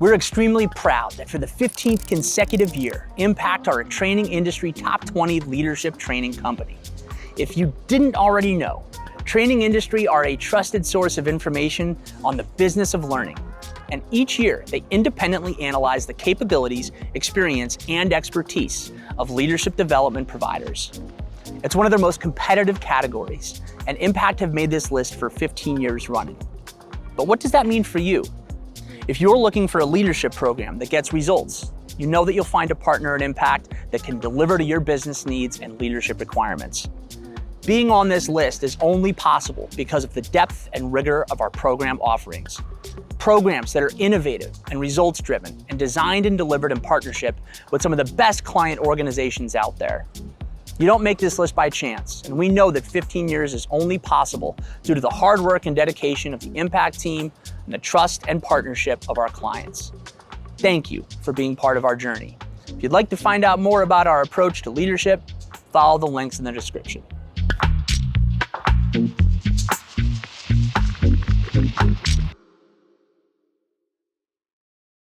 We're extremely proud that for the 15th consecutive year, Impact are a training industry top 20 leadership training company. If you didn't already know, Training Industry are a trusted source of information on the business of learning. And each year, they independently analyze the capabilities, experience, and expertise of leadership development providers. It's one of their most competitive categories, and Impact have made this list for 15 years running. But what does that mean for you? If you're looking for a leadership program that gets results, you know that you'll find a partner at Impact that can deliver to your business needs and leadership requirements. Being on this list is only possible because of the depth and rigor of our program offerings. Programs that are innovative and results-driven and designed and delivered in partnership with some of the best client organizations out there. You don't make this list by chance, and we know that 15 years is only possible due to the hard work and dedication of the Impact team and the trust and partnership of our clients. Thank you for being part of our journey. If you'd like to find out more about our approach to leadership, follow the links in the description.